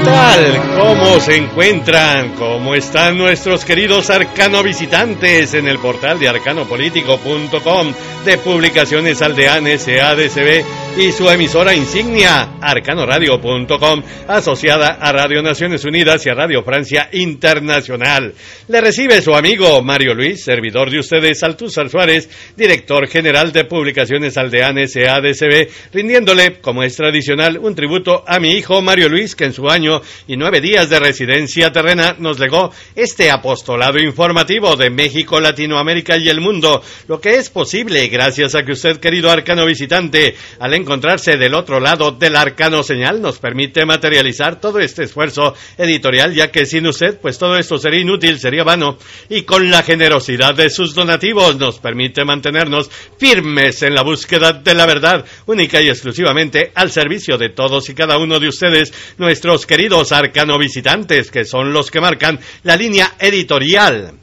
tal? ¿Cómo se encuentran? ¿Cómo están nuestros queridos arcano visitantes en el portal de arcanopolitico.com de Publicaciones Aldeanes ADCB y su emisora insignia, arcanoradio.com, asociada a Radio Naciones Unidas y a Radio Francia Internacional? Le recibe su amigo Mario Luis, servidor de ustedes, Altúzar Suárez, director general de Publicaciones Aldeanes ADCB, rindiéndole, como es tradicional, un tributo a mi hijo Mario Luis, que en su año y 9 días de residencia terrena nos legó este apostolado informativo de México, Latinoamérica y el mundo, lo que es posible gracias a que usted, querido arcano visitante, al encontrarse del otro lado del arcano señal, nos permite materializar todo este esfuerzo editorial, ya que sin usted, pues todo esto sería inútil, sería vano, y con la generosidad de sus donativos nos permite mantenernos firmes en la búsqueda de la verdad, única y exclusivamente al servicio de todos y cada uno de ustedes, nuestros queridos arcano visitantes, que son los que marcan la línea editorial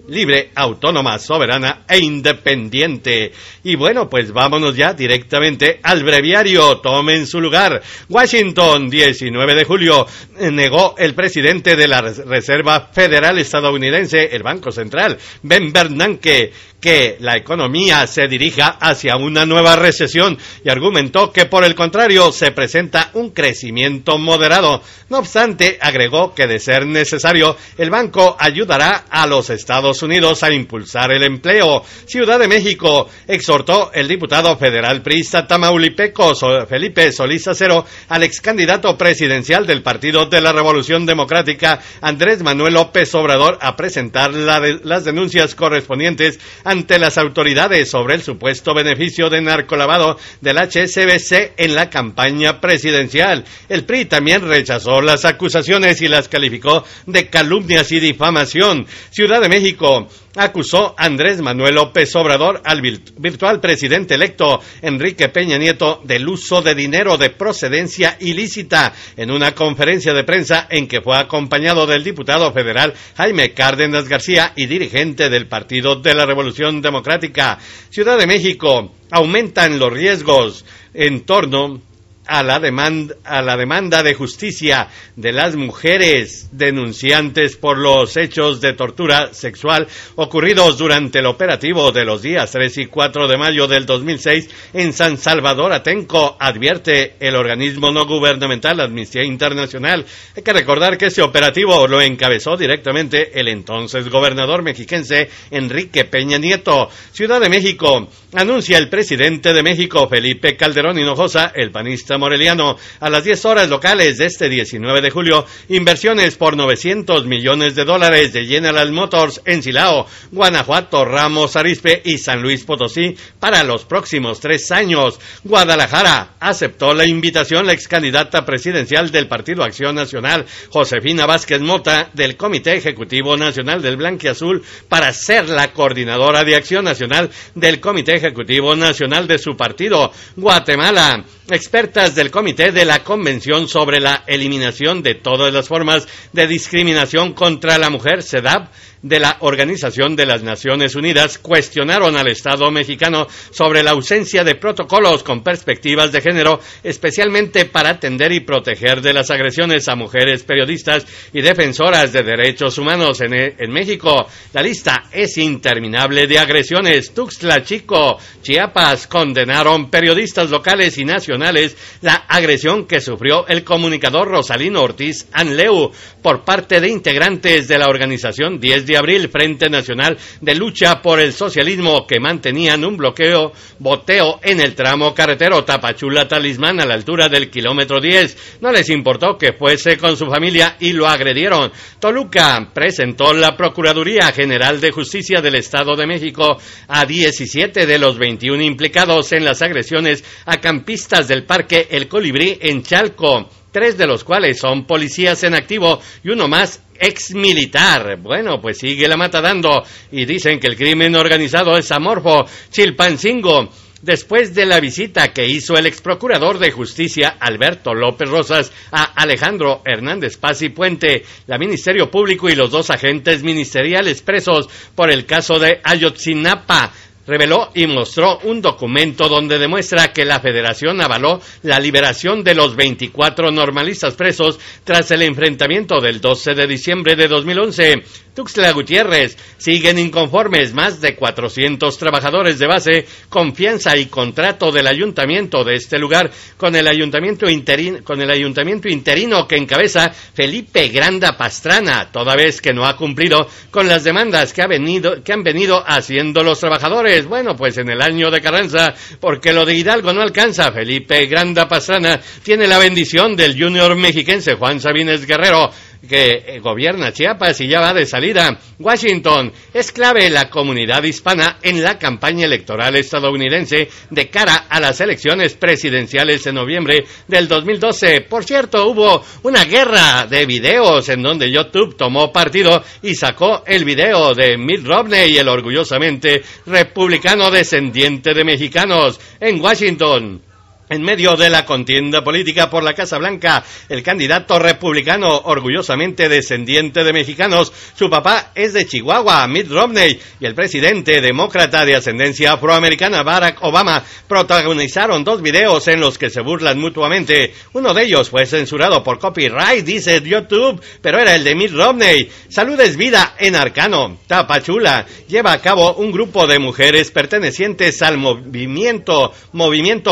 libre, autónoma, soberana e independiente. Y bueno, pues vámonos ya directamente al breviario. Tomen su lugar. Washington, 19 de julio, negó el presidente de la Reserva Federal estadounidense, el Banco Central, Ben Bernanke, que la economía se dirija hacia una nueva recesión y argumentó que por el contrario se presenta un crecimiento moderado. No obstante, agregó que de ser necesario, el banco ayudará a los Estados Unidos a impulsar el empleo. Ciudad de México, exhortó el diputado federal priista tamaulipeco Felipe Solís Acero al ex candidato presidencial del Partido de la Revolución Democrática, Andrés Manuel López Obrador, a presentar las denuncias correspondientes ante las autoridades sobre el supuesto beneficio de narcolavado del HSBC en la campaña presidencial. El PRI también rechazó las acusaciones y las calificó de calumnias y difamación. Ciudad de México acusó a Andrés Manuel López Obrador, al virtual presidente electo Enrique Peña Nieto, del uso de dinero de procedencia ilícita en una conferencia de prensa en que fue acompañado del diputado federal Jaime Cárdenas García y dirigente del Partido de la Revolución Democrática. Ciudad de México, aumentan los riesgos en torno a la demanda de justicia de las mujeres denunciantes por los hechos de tortura sexual ocurridos durante el operativo de los días 3 y 4 de mayo del 2006 en San Salvador Atenco, advierte el organismo no gubernamental Amnistía Internacional. Hay que recordar que ese operativo lo encabezó directamente el entonces gobernador mexiquense Enrique Peña Nieto. Ciudad de México, anuncia el presidente de México Felipe Calderón Hinojosa, el panista moreliano, a las 10 horas locales de este 19 de julio, inversiones por $900 millones de General Motors en Silao, Guanajuato, Ramos Arizpe y San Luis Potosí para los próximos 3 años. Guadalajara aceptó la invitación la ex candidata presidencial del Partido Acción Nacional, Josefina Vázquez Mota, del Comité Ejecutivo Nacional del Blanquiazul, para ser la coordinadora de Acción Nacional del Comité Ejecutivo Nacional de su partido. Guatemala, expertas del Comité de la Convención sobre la Eliminación de todas las formas de discriminación contra la mujer, CEDAW, de la Organización de las Naciones Unidas, cuestionaron al Estado mexicano sobre la ausencia de protocolos con perspectivas de género, especialmente para atender y proteger de las agresiones a mujeres periodistas y defensoras de derechos humanos en México. La lista es interminable de agresiones. Tuxtla Chico, Chiapas, condenaron periodistas locales y nacionales la agresión que sufrió el comunicador Rosalino Ortiz Anleu por parte de integrantes de la organización 10 de abril, Frente Nacional de Lucha por el Socialismo, que mantenían un boteo en el tramo carretero Tapachula-Talismán a la altura del kilómetro 10. No les importó que fuese con su familia y lo agredieron. Toluca presentó la Procuraduría General de Justicia del Estado de México a 17 de los 21 implicados en las agresiones a campistas del Parque El Colibrí en Chalco, 3 de los cuales son policías en activo y uno más ex militar. Bueno, pues sigue la mata dando y dicen que el crimen organizado es amorfo. Chilpancingo, después de la visita que hizo el ex procurador de justicia Alberto López Rosas a Alejandro Hernández Paz y Puente, la Ministerio Público y los 2 agentes ministeriales presos por el caso de Ayotzinapa reveló y mostró un documento donde demuestra que la Federación avaló la liberación de los 24 normalistas presos tras el enfrentamiento del 12 de diciembre de 2011. Tuxtla Gutiérrez, siguen inconformes más de 400 trabajadores de base, confianza y contrato del ayuntamiento de este lugar con el ayuntamiento interino que encabeza Felipe Granda Pastrana, toda vez que no ha cumplido con las demandas que han venido haciendo los trabajadores. Bueno, pues en el año de Carranza, porque lo de Hidalgo no alcanza, Felipe Granda Pastrana tiene la bendición del junior mexiquense Juan Sabines Guerrero, que gobierna Chiapas y ya va de salida. Washington, es clave la comunidad hispana en la campaña electoral estadounidense de cara a las elecciones presidenciales en noviembre del 2012. Por cierto, hubo una guerra de videos en donde YouTube tomó partido y sacó el video de Mitt Romney, el orgullosamente republicano descendiente de mexicanos. En Washington, en medio de la contienda política por la Casa Blanca, el candidato republicano orgullosamente descendiente de mexicanos, su papá es de Chihuahua, Mitt Romney, y el presidente demócrata de ascendencia afroamericana, Barack Obama, protagonizaron 2 videos en los que se burlan mutuamente. Uno de ellos fue censurado por copyright, dice YouTube, pero era el de Mitt Romney. Salud es vida en Arcano. Tapachula lleva a cabo un grupo de mujeres pertenecientes al movimiento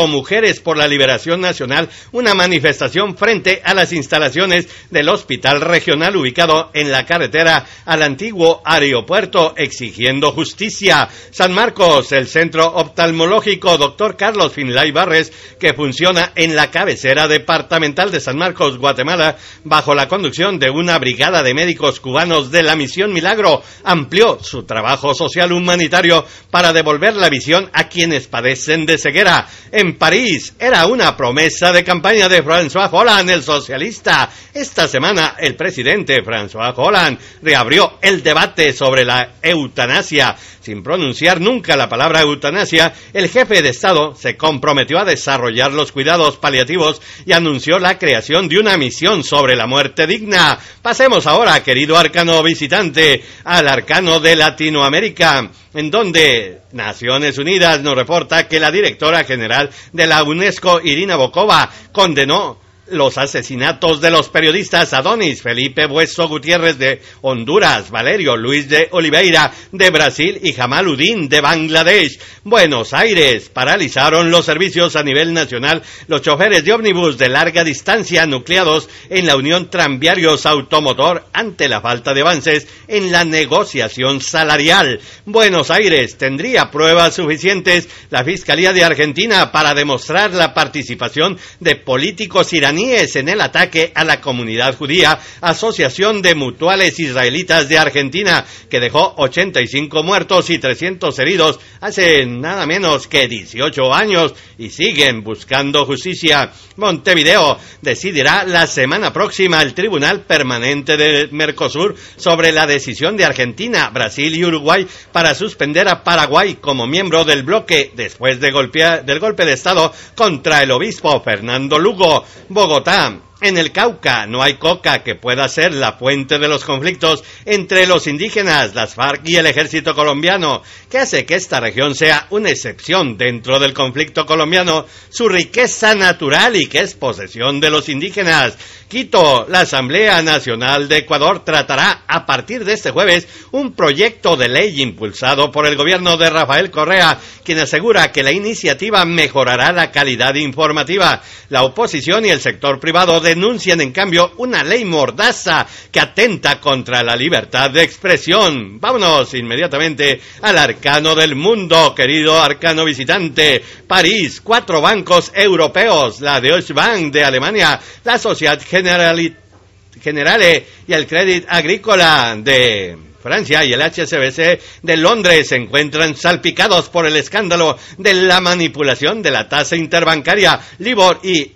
Mujeres por la Liberación Nacional, una manifestación frente a las instalaciones del hospital regional ubicado en la carretera al antiguo aeropuerto, exigiendo justicia. San Marcos, el centro oftalmológico Dr. Carlos Finlay Barres, que funciona en la cabecera departamental de San Marcos, Guatemala, bajo la conducción de una brigada de médicos cubanos de la Misión Milagro, amplió su trabajo social humanitario para devolver la visión a quienes padecen de ceguera. En París, era una promesa de campaña de François Hollande, el socialista. Esta semana, el presidente François Hollande reabrió el debate sobre la eutanasia. Sin pronunciar nunca la palabra eutanasia, el jefe de Estado se comprometió a desarrollar los cuidados paliativos y anunció la creación de una misión sobre la muerte digna. Pasemos ahora, querido arcano visitante, al arcano de Latinoamérica, en donde Naciones Unidas nos reporta que la directora general de la UNESCO, Irina Bokova, condenó los asesinatos de los periodistas Adonis Felipe Bueso Gutiérrez de Honduras, Valerio Luis de Oliveira de Brasil y Jamaluddin de Bangladesh. Buenos Aires, paralizaron los servicios a nivel nacional los choferes de ómnibus de larga distancia nucleados en la Unión Tranviarios Automotor ante la falta de avances en la negociación salarial. Buenos Aires, tendría pruebas suficientes la Fiscalía de Argentina para demostrar la participación de políticos iraníes en el ataque a la comunidad judía, Asociación de Mutuales Israelitas de Argentina, que dejó 85 muertos y 300 heridos hace nada menos que 18 años y siguen buscando justicia. Montevideo, decidirá la semana próxima el Tribunal Permanente de Mercosur sobre la decisión de Argentina, Brasil y Uruguay para suspender a Paraguay como miembro del bloque después del golpe de Estado contra el obispo Fernando Lugo. Bogotá. En el Cauca no hay coca que pueda ser la fuente de los conflictos entre los indígenas, las FARC y el ejército colombiano, que hace que esta región sea una excepción dentro del conflicto colombiano, su riqueza natural y que es posesión de los indígenas. Quito, la Asamblea Nacional de Ecuador tratará a partir de este jueves un proyecto de ley impulsado por el gobierno de Rafael Correa, quien asegura que la iniciativa mejorará la calidad informativa. La oposición y el sector privado denuncian en cambio una ley mordaza que atenta contra la libertad de expresión. Vámonos inmediatamente al arcano del mundo, querido arcano visitante. París, 4 bancos europeos, la Deutsche Bank de Alemania, la Sociedad Generale y el Crédit Agrícola de Francia y el HSBC de Londres se encuentran salpicados por el escándalo de la manipulación de la tasa interbancaria Libor y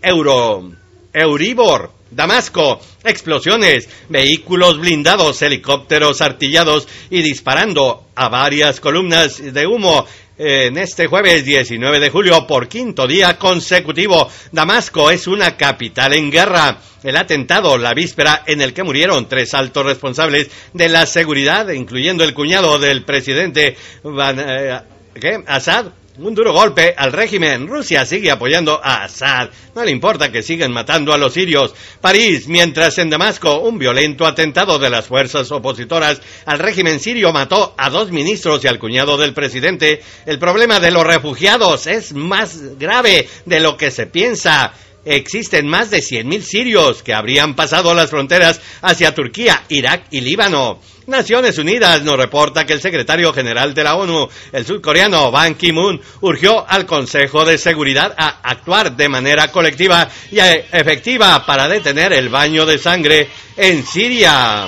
Euribor. Damasco, explosiones, vehículos blindados, helicópteros artillados y disparando a varias columnas de humo. En este jueves 19 de julio, por 5º día consecutivo, Damasco es una capital en guerra. El atentado la víspera en el que murieron 3 altos responsables de la seguridad, incluyendo el cuñado del presidente Assad. Un duro golpe al régimen. Rusia sigue apoyando a Assad. No le importa que sigan matando a los sirios. París, mientras en Damasco un violento atentado de las fuerzas opositoras al régimen sirio mató a 2 ministros y al cuñado del presidente. El problema de los refugiados es más grave de lo que se piensa. Existen más de 100.000 sirios que habrían pasado las fronteras hacia Turquía, Irak y Líbano. Naciones Unidas nos reporta que el secretario general de la ONU, el surcoreano Ban Ki-moon, urgió al Consejo de Seguridad a actuar de manera colectiva y efectiva para detener el baño de sangre en Siria.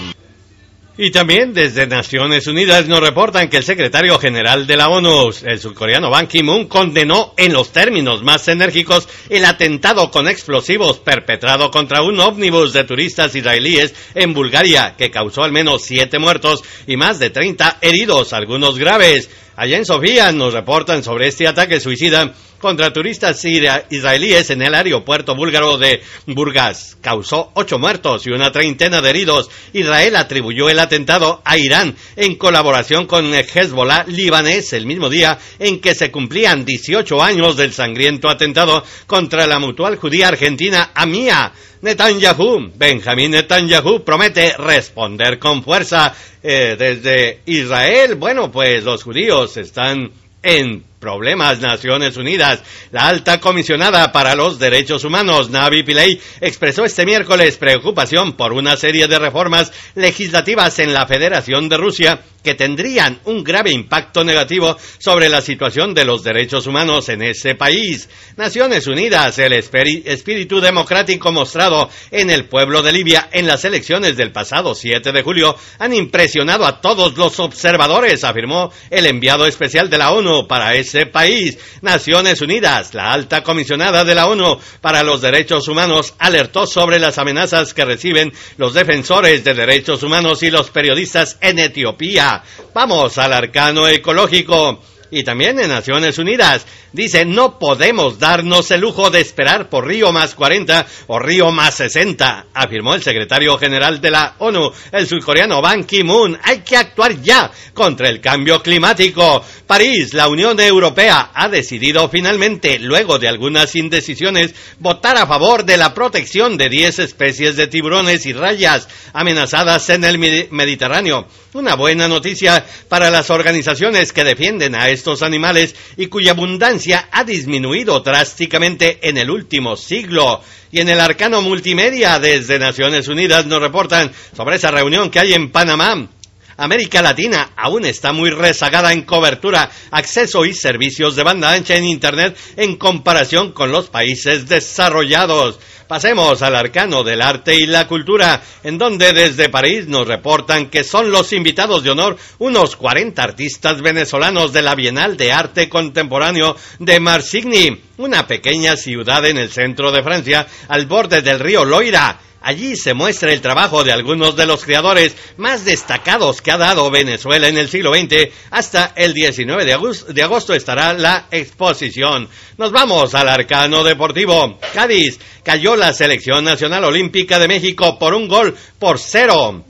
Y también desde Naciones Unidas nos reportan que el secretario general de la ONU, el surcoreano Ban Ki-moon, condenó en los términos más enérgicos el atentado con explosivos perpetrado contra un ómnibus de turistas israelíes en Bulgaria, que causó al menos 7 muertos y más de 30 heridos, algunos graves. Allá en Sofía nos reportan sobre este ataque suicida contra turistas israelíes en el aeropuerto búlgaro de Burgas. Causó 8 muertos y una treintena de heridos. Israel atribuyó el atentado a Irán en colaboración con el Hezbollah libanés el mismo día en que se cumplían 18 años del sangriento atentado contra la mutual judía argentina AMIA. Benjamín Netanyahu promete responder con fuerza desde Israel. Bueno, pues los judíos están en problemas. Naciones Unidas. La alta comisionada para los derechos humanos, Navi Pillay, expresó este miércoles preocupación por una serie de reformas legislativas en la Federación de Rusia que tendrían un grave impacto negativo sobre la situación de los derechos humanos en ese país. Naciones Unidas, el espíritu democrático mostrado en el pueblo de Libia en las elecciones del pasado 7 de julio han impresionado a todos los observadores, afirmó el enviado especial de la ONU para ese país. Naciones Unidas, la alta comisionada de la ONU para los derechos humanos, alertó sobre las amenazas que reciben los defensores de derechos humanos y los periodistas en Etiopía. Vamos al arcano ecológico. Y también en Naciones Unidas dice: no podemos darnos el lujo de esperar por Río más 40 o Río más 60, afirmó el secretario general de la ONU, el surcoreano Ban Ki-moon. Hay que actuar ya contra el cambio climático. París, la Unión Europea ha decidido finalmente, luego de algunas indecisiones, votar a favor de la protección de 10 especies de tiburones y rayas amenazadas en el Mediterráneo. Una buena noticia para las organizaciones que defienden a estos animales y cuya abundancia ha disminuido drásticamente en el último siglo. Y en el arcano multimedia desde Naciones Unidas nos reportan sobre esa reunión que hay en Panamá. América Latina aún está muy rezagada en cobertura, acceso y servicios de banda ancha en Internet en comparación con los países desarrollados. Pasemos al arcano del arte y la cultura, en donde desde París nos reportan que son los invitados de honor unos 40 artistas venezolanos de la Bienal de Arte Contemporáneo de Marcigny, una pequeña ciudad en el centro de Francia, al borde del río Loira. Allí se muestra el trabajo de algunos de los creadores más destacados que ha dado Venezuela en el siglo XX. Hasta el 19 de agosto estará la exposición. Nos vamos al arcano deportivo. Cádiz, cayó la Selección Nacional Olímpica de México por 1-0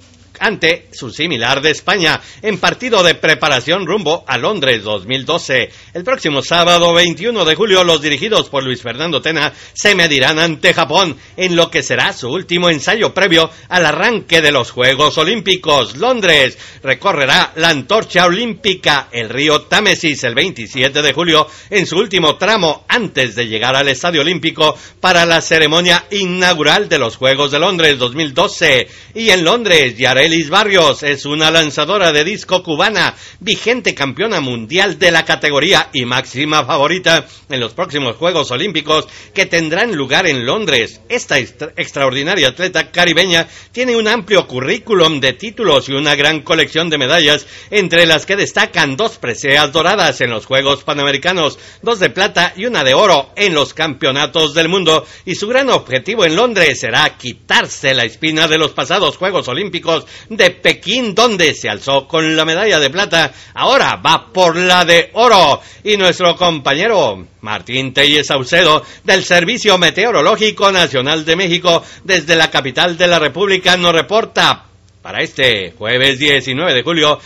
ante su similar de España en partido de preparación rumbo a Londres 2012. El próximo sábado 21 de julio los dirigidos por Luis Fernando Tena se medirán ante Japón en lo que será su último ensayo previo al arranque de los Juegos Olímpicos. Londres recorrerá la antorcha olímpica, el río Támesis, el 27 de julio en su último tramo antes de llegar al Estadio Olímpico para la ceremonia inaugural de los Juegos de Londres 2012. Y en Londres, Yarelis Barrios es una lanzadora de disco cubana, vigente campeona mundial de la categoría y máxima favorita en los próximos Juegos Olímpicos que tendrán lugar en Londres. Esta extraordinaria atleta caribeña tiene un amplio currículum de títulos y una gran colección de medallas, entre las que destacan 2 preseas doradas en los Juegos Panamericanos, 2 de plata y 1 de oro en los Campeonatos del Mundo, y su gran objetivo en Londres será quitarse la espina de los pasados Juegos Olímpicos de Pekín, donde se alzó con la medalla de plata. Ahora va por la de oro. Y nuestro compañero Martín Telles Saucedo, del Servicio Meteorológico Nacional de México, desde la capital de la República, nos reporta para este jueves 19 de julio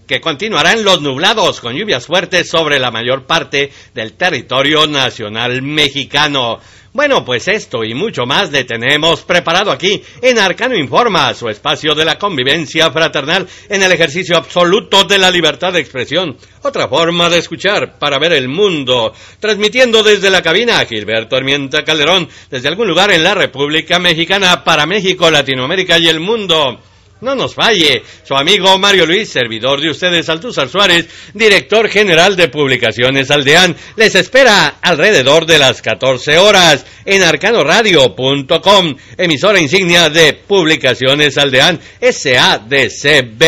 que continuarán los nublados con lluvias fuertes sobre la mayor parte del territorio nacional mexicano. Bueno, pues esto y mucho más le tenemos preparado aquí en Arcano Informa, su espacio de la convivencia fraternal en el ejercicio absoluto de la libertad de expresión. Otra forma de escuchar para ver el mundo. Transmitiendo desde la cabina, Gilberto Armienta Calderón, desde algún lugar en la República Mexicana para México, Latinoamérica y el mundo. No nos falle, su amigo Mario Luis, servidor de ustedes, Altúzar Suárez, director general de Publicaciones Aldeán, les espera alrededor de las 14 horas en arcanoradio.com, emisora insignia de Publicaciones Aldeán, SADCB.